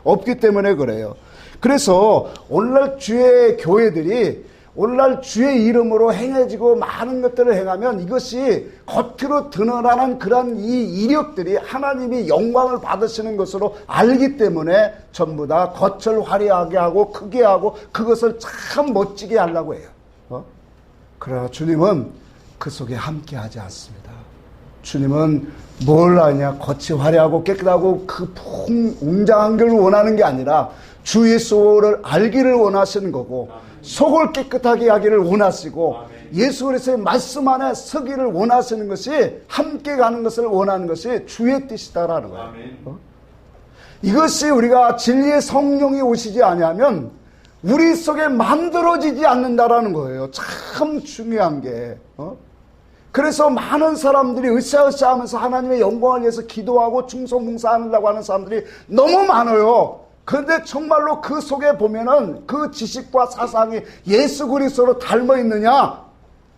없기 때문에 그래요. 그래서 오늘날 주의 교회들이 오늘날 주의 이름으로 행해지고 많은 것들을 행하면 이것이 겉으로 드러나는 그런 이 이력들이 하나님이 영광을 받으시는 것으로 알기 때문에 전부 다 겉을 화려하게 하고 크게 하고 그것을 참 멋지게 하려고 해요. 그러나 주님은 그 속에 함께 하지 않습니다. 주님은 뭘 하냐? 겉이 화려하고 깨끗하고 그 웅장한 걸 원하는 게 아니라 주 예수를 알기를 원하시는 거고 속을 깨끗하게 하기를 원하시고 예수 그리스도의 말씀 안에 서기를 원하시는 것이 함께 가는 것을 원하는 것이 주의 뜻이다라는 거예요. 이것이 우리가 진리의 성령이 오시지 아니하면 우리 속에 만들어지지 않는다라는 거예요. 참 중요한 게. 그래서 많은 사람들이 으쌰으쌰 하면서 하나님의 영광을 위해서 기도하고 충성봉사하려고 하는 사람들이 너무 많아요. 그런데 정말로 그 속에 보면은 그 지식과 사상이 예수 그리스도로 닮아 있느냐,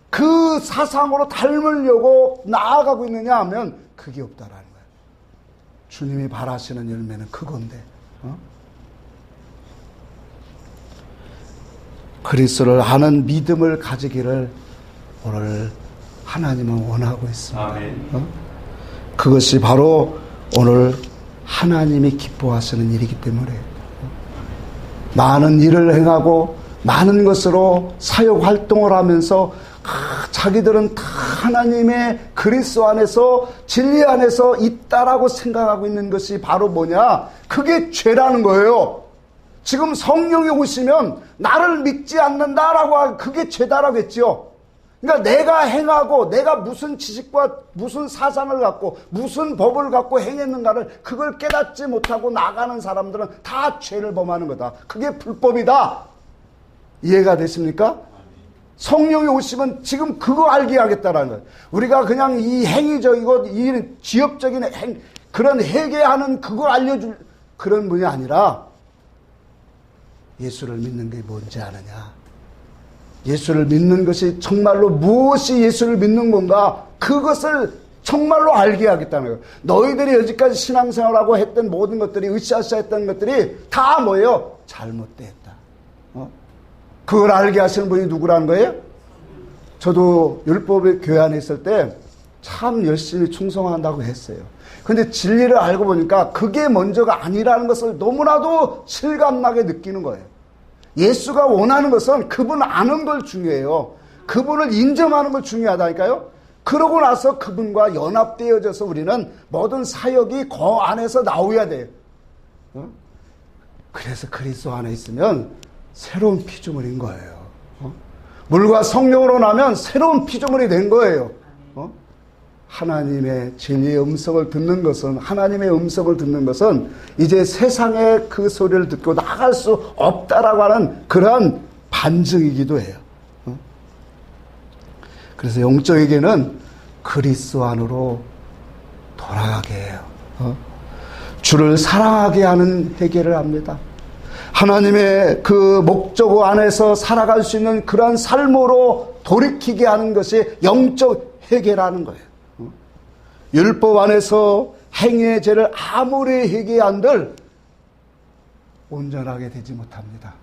그 사상으로 닮으려고 나아가고 있느냐 하면 그게 없다라는 거예요. 주님이 바라시는 열매는 그건데, 그리스도를 아는 믿음을 가지기를 오늘 하나님은 원하고 있습니다. 그것이 바로 오늘 하나님이 기뻐하시는 일이기 때문에 많은 일을 행하고 많은 것으로 사역 활동을 하면서 자기들은 다 하나님의 그리스도 안에서 진리 안에서 있다라고 생각하고 있는 것이 바로 뭐냐? 그게 죄라는 거예요. 지금 성령이 오시면 나를 믿지 않는다라고 하면 그게 죄다라고 했죠. 그러니까 내가 행하고 내가 무슨 지식과 무슨 사상을 갖고 무슨 법을 갖고 행했는가를 그걸 깨닫지 못하고 나가는 사람들은 다 죄를 범하는 거다. 그게 불법이다. 이해가 되십니까? 성령이 오시면 지금 그거 알게 하겠다라는 거예요. 우리가 그냥 이 행위적이고 이 지엽적인 그런 회개하는 그거 알려줄 그런 분이 아니라 예수를 믿는 게 뭔지 아느냐? 예수를 믿는 것이 정말로 무엇이 예수를 믿는 건가? 그것을 정말로 알게 하겠다는 거예요. 너희들이 여지까지 신앙생활하고 했던 모든 것들이 으쌰으쌰 했던 것들이 다 뭐예요? 잘못됐다. 그걸 알게 하시는 분이 누구라는 거예요? 저도 율법의 교회 안에 있을 때 참 열심히 충성한다고 했어요. 근데 진리를 알고 보니까 그게 먼저가 아니라는 것을 너무나도 실감나게 느끼는 거예요. 예수가 원하는 것은 그분 아는 걸 중요해요. 그분을 인정하는 걸 중요하다니까요. 그러고 나서 그분과 연합되어져서 우리는 모든 사역이 그 안에서 나오야 돼요. 그래서 그리스도 안에 있으면 새로운 피조물인 거예요. 물과 성령으로 나면 새로운 피조물이 된 거예요. 하나님의 진리의 음성을 듣는 것은, 하나님의 음성을 듣는 것은 이제 세상의 그 소리를 듣고 나갈 수 없다라고 하는 그러한 반증이기도 해요. 그래서 영적에게는 그리스도 안으로 돌아가게 해요. 주를 사랑하게 하는 회개를 합니다. 하나님의 그 목적 안에서 살아갈 수 있는 그러한 삶으로 돌이키게 하는 것이 영적 회개라는 거예요. 율법 안에서 행위의 죄를 아무리 회개한들 온전하게 되지 못합니다.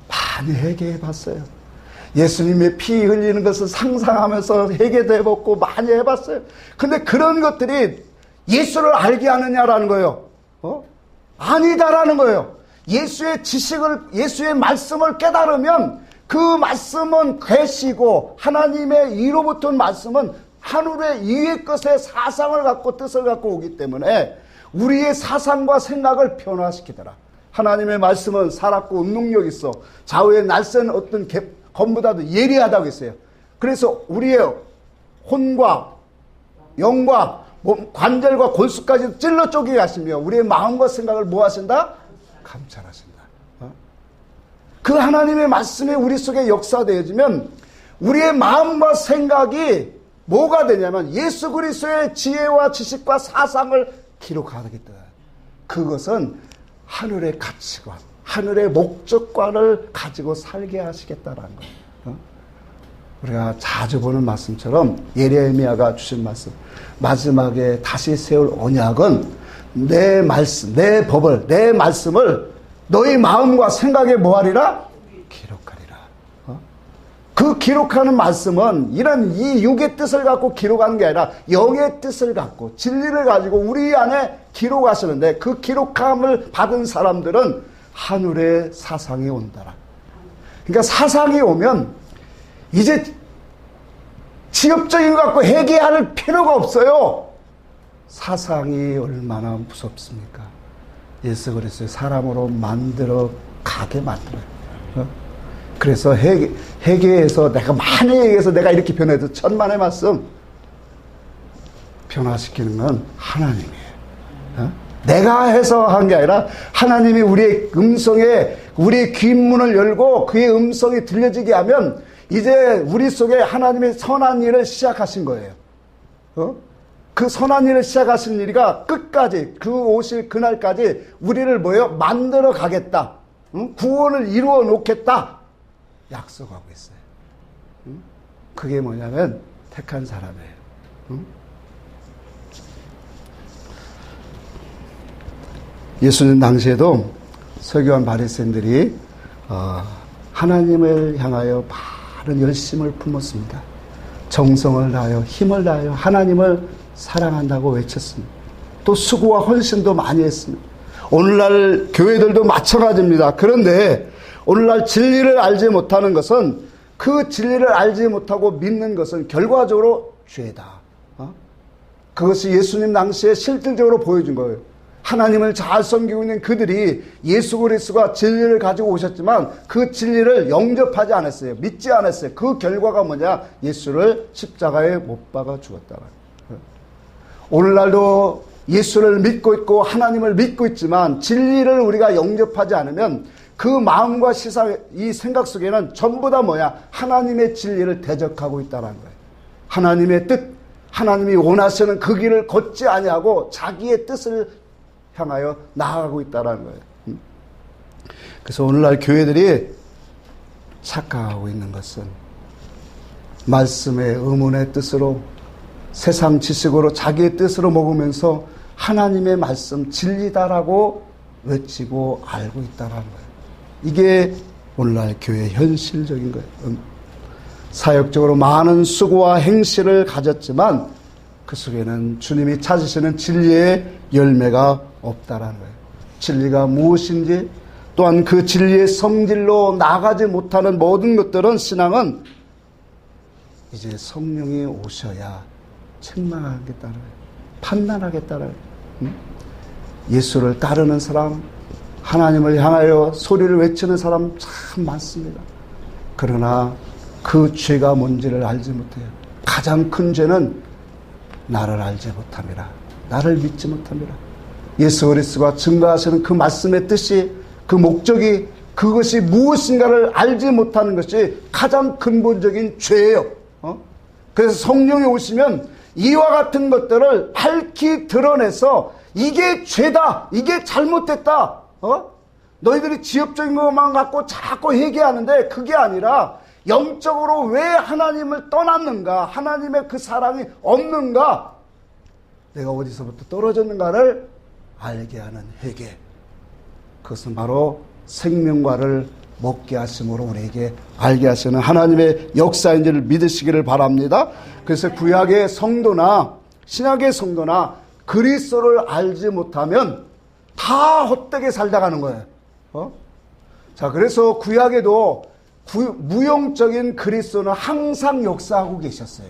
많이 회개해 봤어요. 예수님의 피 흘리는 것을 상상하면서 회개도 해봤고 많이 해봤어요. 근데 그런 것들이 예수를 알게 하느냐라는 거예요. 아니다라는 거예요. 예수의 지식을, 예수의 말씀을 깨달으면 그 말씀은 계시고 하나님의 이로부터 온 말씀은 하늘의 위의 것의 사상을 갖고 뜻을 갖고 오기 때문에 우리의 사상과 생각을 변화시키더라. 하나님의 말씀은 살았고 능력이 있어. 좌우에 날쌘 어떤 검보다도 예리하다고 했어요. 그래서 우리의 혼과 영과 몸, 관절과 골수까지 찔러 쪼개게 하시며 우리의 마음과 생각을 뭐 하신다? 감찰하신다. 그 하나님의 말씀이 우리 속에 역사되어지면 우리의 마음과 생각이 뭐가 되냐면 예수 그리스도의 지혜와 지식과 사상을 기록하겠다. 그것은 하늘의 가치관, 하늘의 목적관을 가지고 살게 하시겠다라는 거예요. 우리가 자주 보는 말씀처럼 예레미야가 주신 말씀, 마지막에 다시 세울 언약은 내 말씀, 내 법을, 내 말씀을 너희 마음과 생각에 뭐하리라? 기록하리라. 그 기록하는 말씀은 이런 이 육의 뜻을 갖고 기록하는 게 아니라 영의 뜻을 갖고 진리를 가지고 우리 안에 기록하시는데 그 기록함을 받은 사람들은 하늘의 사상이 온다라. 그러니까 사상이 오면 이제 직업적인 것 갖고 회개할 필요가 없어요. 사상이 얼마나 무섭습니까? 예수 그리스도의 사람으로 만들어 가게 만들어요. 그래서 회개해서 내가 많이 얘기해서 내가 이렇게 변해도 천만의 말씀 변화시키는 건 하나님이에요. 내가 해서 한 게 아니라 하나님이 우리의 음성에 우리의 귀문을 열고 그의 음성이 들려지게 하면 이제 우리 속에 하나님의 선한 일을 시작하신 거예요. 그 선한 일을 시작하신 일이가 끝까지 그 오실 그날까지 우리를 뭐예요? 만들어 가겠다. 구원을 이루어 놓겠다. 약속하고 있어요. 그게 뭐냐면 택한 사람이에요. 예수님 당시에도 서기관 바리새인들이 하나님을 향하여 많은 열심을 품었습니다. 정성을 다하여 힘을 다하여 하나님을 사랑한다고 외쳤습니다. 또 수고와 헌신도 많이 했습니다. 오늘날 교회들도 마찬가지입니다. 그런데 오늘날 진리를 알지 못하는 것은 그 진리를 알지 못하고 믿는 것은 결과적으로 죄다. 그것이 예수님 당시에 실질적으로 보여준 거예요. 하나님을 잘 섬기고 있는 그들이 예수 그리스도가 진리를 가지고 오셨지만 그 진리를 영접하지 않았어요. 믿지 않았어요. 그 결과가 뭐냐? 예수를 십자가에 못 박아 죽었다. 오늘날도 예수를 믿고 있고 하나님을 믿고 있지만 진리를 우리가 영접하지 않으면 그 마음과 시사, 이 생각 속에는 전부 다 뭐야? 하나님의 진리를 대적하고 있다는 거예요. 하나님의 뜻, 하나님이 원하시는 그 길을 걷지 아니하고 자기의 뜻을 향하여 나아가고 있다는 거예요. 그래서 오늘날 교회들이 착각하고 있는 것은 말씀의 의문의 뜻으로 세상 지식으로 자기의 뜻으로 먹으면서 하나님의 말씀 진리다라고 외치고 알고 있다는 거예요. 이게 오늘날 교회의 현실적인 거예요. 사역적으로 많은 수고와 행실을 가졌지만 그 속에는 주님이 찾으시는 진리의 열매가 없다라는 거예요. 진리가 무엇인지 또한 그 진리의 성질로 나가지 못하는 모든 것들은 신앙은 이제 성령이 오셔야 책망하겠다는 거예요. 판단하겠다는 거예요. 예수를 따르는 사람, 하나님을 향하여 소리를 외치는 사람 참 많습니다. 그러나 그 죄가 뭔지를 알지 못해요. 가장 큰 죄는 나를 알지 못함이라. 나를 믿지 못함이라. 예수 그리스도가 증거하시는 그 말씀의 뜻이, 그 목적이, 그것이 무엇인가를 알지 못하는 것이 가장 근본적인 죄예요. 그래서 성령이 오시면 이와 같은 것들을 밝히 드러내서 이게 죄다, 이게 잘못됐다. 너희들이 지엽적인 것만 갖고 자꾸 회개하는데 그게 아니라 영적으로 왜 하나님을 떠났는가, 하나님의 그 사랑이 없는가, 내가 어디서부터 떨어졌는가를 알게 하는 회개. 그것은 바로 생명과를 먹게 하심으로 우리에게 알게 하시는 하나님의 역사인지를 믿으시기를 바랍니다. 그래서 구약의 성도나 신약의 성도나 그리스도를 알지 못하면 다 헛되게 살다 가는 거예요. 자, 그래서 구약에도 무용적인 그리스도는 항상 역사하고 계셨어요.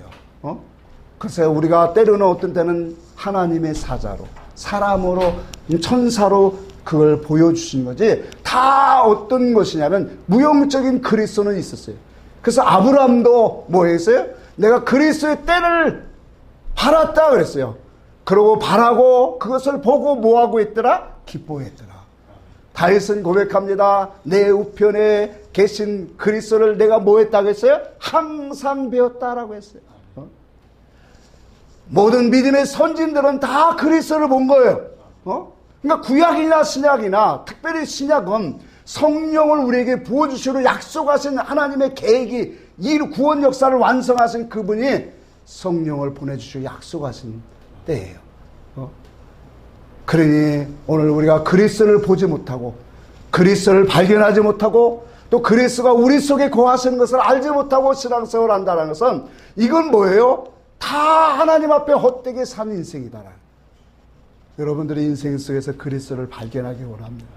그래서 우리가 때로는 어떤 때는 하나님의 사자로, 사람으로, 천사로 그걸 보여주신 거지, 다 어떤 것이냐면 무용적인 그리스도는 있었어요. 그래서 아브라함도 뭐 했어요? 내가 그리스도의 때를 바랐다 그랬어요. 그러고 바라고 그것을 보고 뭐하고 있더라? 기뻐했더라. 다윗은 고백합니다. 내 우편에 계신 그리스도를 내가 뭐 했다고 했어요? 항상 배웠다라고 했어요. 모든 믿음의 선진들은 다 그리스도를 본 거예요. 그러니까 구약이나 신약이나 특별히 신약은 성령을 우리에게 부어주시로 약속하신 하나님의 계획이 이 구원 역사를 완성하신 그분이 성령을 보내주시고 약속하신 때예요. 그러니 오늘 우리가 그리스도를 보지 못하고 그리스도를 발견하지 못하고 또 그리스도가 우리 속에 거하시는 것을 알지 못하고 신앙생활을 한다는 것은 이건 뭐예요? 다 하나님 앞에 헛되게 산 인생이다. 여러분들의 인생 속에서 그리스도를 발견하기 원합니다.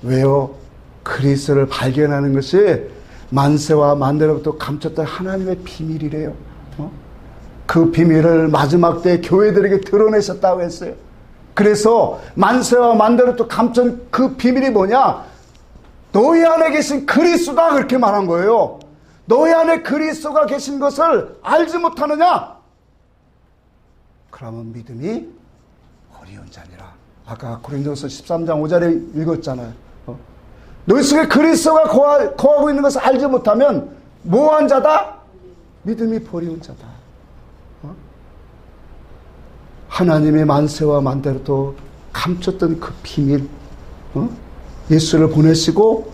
왜요? 그리스도를 발견하는 것이 만세와 만대로부터 감췄던 하나님의 비밀이래요. 그 비밀을 마지막 때 교회들에게 드러내셨다고 했어요. 그래서 만세와 만대로부터 감춘 그 비밀이 뭐냐? 너희 안에 계신 그리스도다 그렇게 말한 거예요. 너희 안에 그리스도가 계신 것을 알지 못하느냐? 그러면 믿음이 어려운 자니라. 아까 고린도서 13장 5절에 읽었잖아요. 너희 속에 그리스도가 거하고 있는 것을 알지 못하면 뭐한 자다? 믿음이 버리운 자다. 하나님의 만세와 만대로도 감췄던 그 비밀, 예수를 보내시고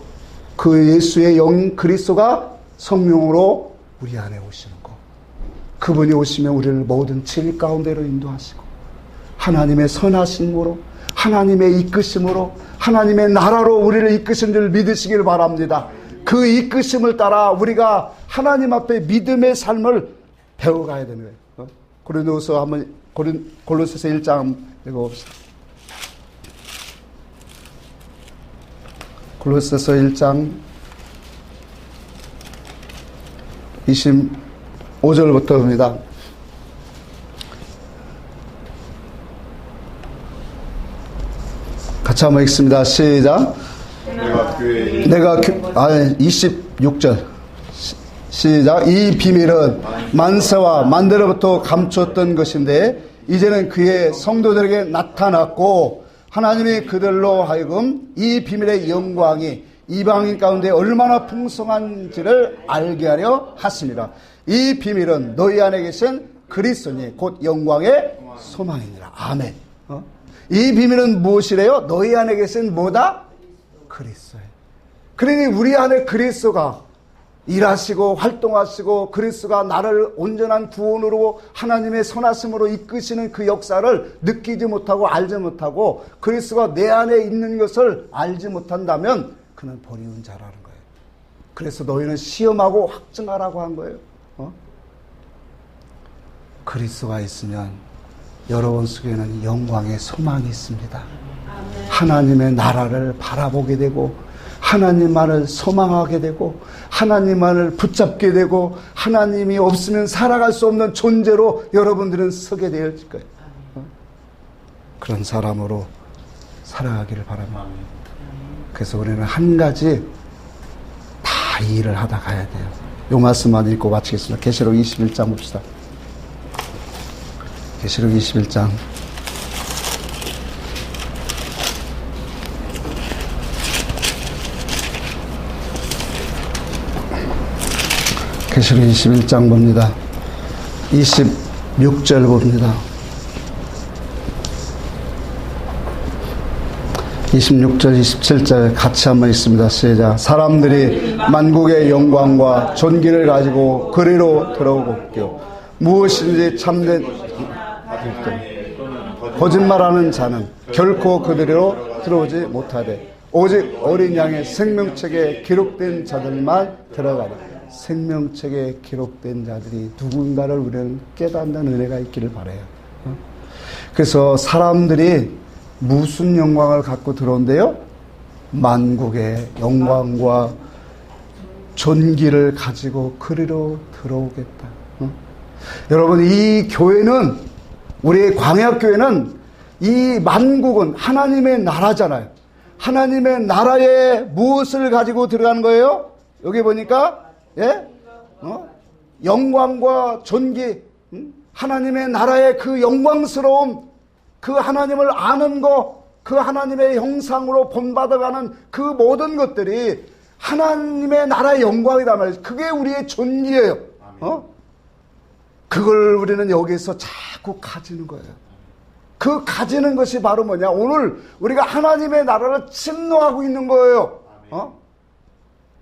그 예수의 영 그리스도가 성령으로 우리 안에 오시는 것. 그분이 오시면 우리를 모든 진리 가운데로 인도하시고 하나님의 선하심으로 하나님의 이끄심으로 하나님의 나라로 우리를 이끄신 줄 믿으시길 바랍니다. 그 이끄심을 따라 우리가 하나님 앞에 믿음의 삶을 배워가야 되는 거예요. 고린도서 한번 골로새서 1장 읽어봅시다. 골로새서 1장 25절부터입니다. 같이 한번 읽습니다. 시작. 26절. 시작. 이 비밀은 만세와 만대로부터 감췄던 것인데 이제는 그의 성도들에게 나타났고 하나님이 그들로 하여금 이 비밀의 영광이 이방인 가운데 얼마나 풍성한지를 알게 하려 하십니다. 이 비밀은 너희 안에 계신 그리스도니 곧 영광의 소망이니라. 아멘. 이 비밀은 무엇이래요? 너희 안에 계신 뭐다? 그리스도예요. 그러니 우리 안에 그리스도가 일하시고 활동하시고 그리스도가 나를 온전한 구원으로 하나님의 선하심으로 이끄시는 그 역사를 느끼지 못하고 알지 못하고 그리스도가 내 안에 있는 것을 알지 못한다면 그는 버리운 자라는 거예요. 그래서 너희는 시험하고 확증하라고 한 거예요. 그리스도가 있으면 여러분 속에는 영광의 소망이 있습니다. 하나님의 나라를 바라보게 되고 하나님만을 소망하게 되고 하나님만을 붙잡게 되고 하나님이 없으면 살아갈 수 없는 존재로 여러분들은 서게 될 거예요. 그런 사람으로 살아가기를 바랍니다. 그래서 우리는 한 가지 다 일을 하다 가야 돼요. 요 말씀만 읽고 마치겠습니다. 계시록 21장 봅시다. 계시록 21장. 계시록 21장 봅니다. 26절 봅니다. 26절, 27절 같이 한번 읽습니다. 시작. 사람들이 만국의 영광과 존귀를 가지고 그리로 들어오고 무엇인지 참된 거짓말하는 자는 결코 그들로 들어오지 못하되 오직 어린 양의 생명책에 기록된 자들만 들어가라. 생명책에 기록된 자들이 누군가를 우리는 깨닫는 은혜가 있기를 바라요. 그래서 사람들이 무슨 영광을 갖고 들어온대요? 만국의 영광과 존귀를 가지고 그리로 들어오겠다. 여러분, 이 교회는, 우리의 광야교회는 이 만국은 하나님의 나라잖아요. 하나님의 나라에 무엇을 가지고 들어가는 거예요? 여기 보니까 영광과 존귀, 하나님의 나라의 그 영광스러움, 그 하나님을 아는 것, 그 하나님의 형상으로 본받아가는 그 모든 것들이 하나님의 나라의 영광이다 말이죠. 그게 우리의 존귀예요. 그걸 우리는 여기서 자꾸 가지는 거예요. 그 가지는 것이 바로 뭐냐? 오늘 우리가 하나님의 나라를 침노하고 있는 거예요.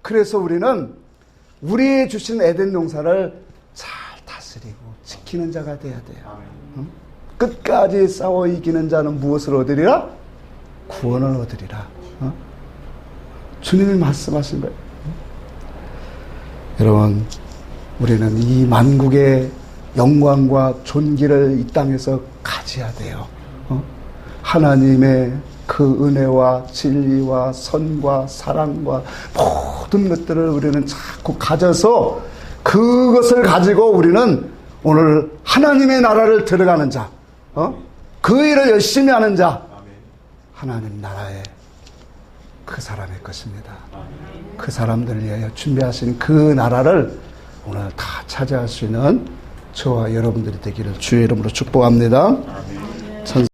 그래서 우리는 우리의 주신 에덴 동산을 잘 다스리고 지키는 자가 돼야 돼요. 끝까지 싸워 이기는 자는 무엇을 얻으리라? 구원을 얻으리라. 주님이 말씀하신 거예요. 여러분, 우리는 이 만국의 영광과 존귀를 이 땅에서 가져야 돼요. 하나님의 그 은혜와 진리와 선과 사랑과 모든 것들을 우리는 자꾸 가져서 그것을 가지고 우리는 오늘 하나님의 나라를 들어가는 자, 그 일을 열심히 하는 자, 하나님 나라의 그 사람의 것입니다. 그 사람들을 위하여 준비하신 그 나라를 오늘 다 차지할 수 있는 저와 여러분들이 되기를 주의 이름으로 축복합니다.